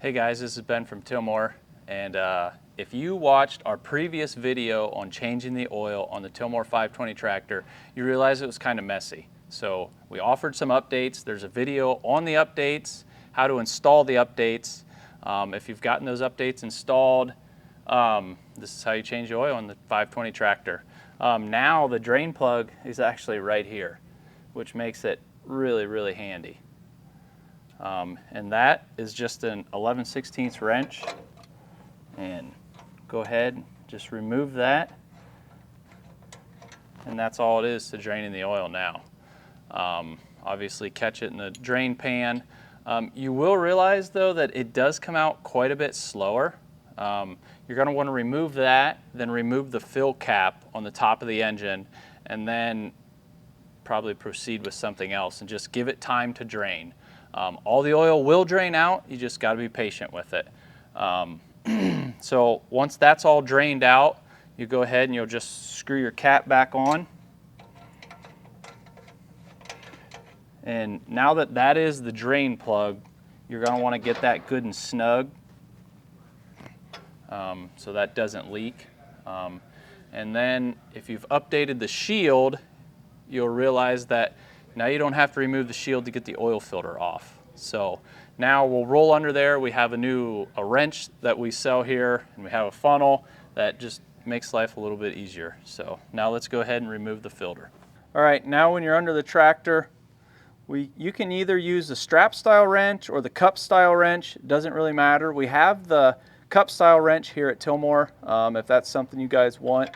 Hey guys, this is Ben from Tilmor, and if you watched our previous video on changing the oil on the Tilmor 520 tractor, you realize it was kind of messy. So we offered some updates. There's a video on the updates, how to install the updates. If you've gotten those updates installed, this is how you change the oil on the 520 tractor. Now the drain plug is actually right here, which makes it really, really handy. And that is just an 11/16 wrench, and go ahead, just remove that, and that's all it is to draining the oil now. Obviously catch it in the drain pan. You will realize though that it does come out quite a bit slower. You're going to want to remove that, then remove the fill cap on the top of the engine, and then probably proceed with something else and just give it time to drain. All the oil will drain out, you just got to be patient with it. So once that's all drained out, you go ahead and you'll just screw your cap back on. And now that that is the drain plug, you're going to want to get that good and snug so that doesn't leak. And then if you've updated the shield, you'll realize that now you don't have to remove the shield to get the oil filter off. So now we'll roll under there. We have a wrench that we sell here, and we have a funnel that just makes life a little bit easier. So now let's go ahead and remove the filter. All right, now when you're under the tractor, you can either use the strap style wrench or the cup style wrench. It doesn't really matter. We have the cup style wrench here at Tilmor. If that's something you guys want,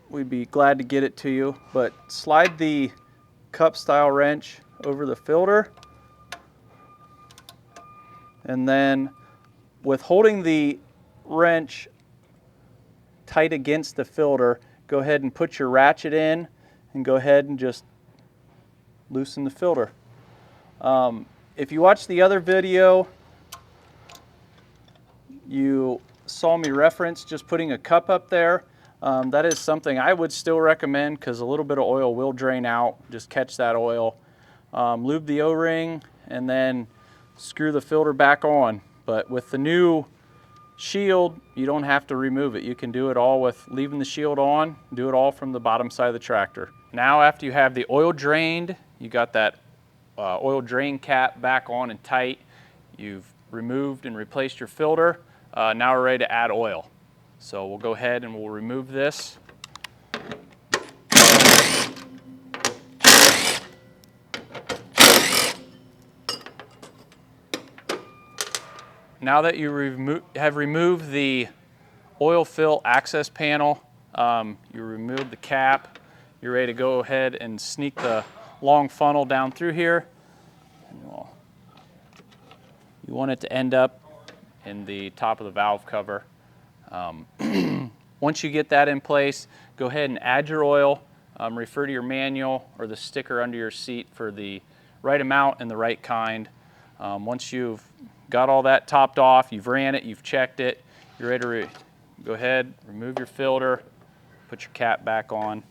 we'd be glad to get it to you. But slide the cup style wrench over the filter, and then with holding the wrench tight against the filter, go ahead and put your ratchet in and go ahead and just loosen the filter. If you watched the other video, you saw me reference just putting a cup up there. That is something I would still recommend because a little bit of oil will drain out. Just catch that oil. Lube the O-ring and then screw the filter back on. But with the new shield, you don't have to remove it. You can do it all with leaving the shield on, do it all from the bottom side of the tractor. Now after you have the oil drained, you got that oil drain cap back on and tight, you've removed and replaced your filter, now we're ready to add oil. So we'll go ahead and we'll remove this. Now that you have removed the oil fill access panel, you remove the cap, you're ready to go ahead and sneak the long funnel down through here. You want it to end up in the top of the valve cover. Once you get that in place, go ahead and add your oil. Refer to your manual or the sticker under your seat for the right amount and the right kind. Once you've got all that topped off, you've ran it, you've checked it, you're ready to go ahead, remove your filter, put your cap back on.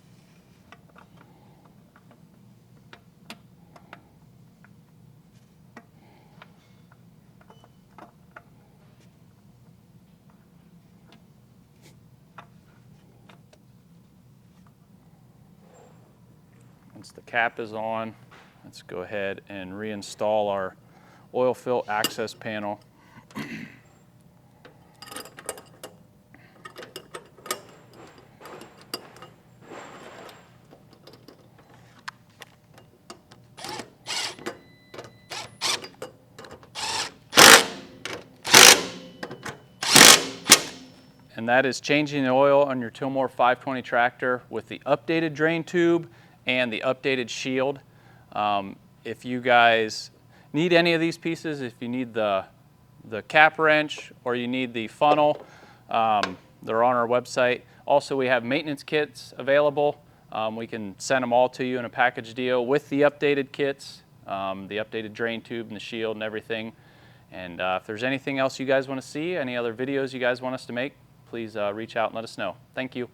Once the cap is on, let's go ahead and reinstall our oil fill access panel. And that is changing the oil on your Tilmor 520 tractor with the updated drain tube and the updated shield. If you guys need any of these pieces, if you need the cap wrench or you need the funnel, they're on our website. Also, we have maintenance kits available. We can send them all to you in a package deal with the updated kits, the updated drain tube and the shield and everything. And if there's anything else you guys want to see, any other videos you guys want us to make, please reach out and let us know. Thank you.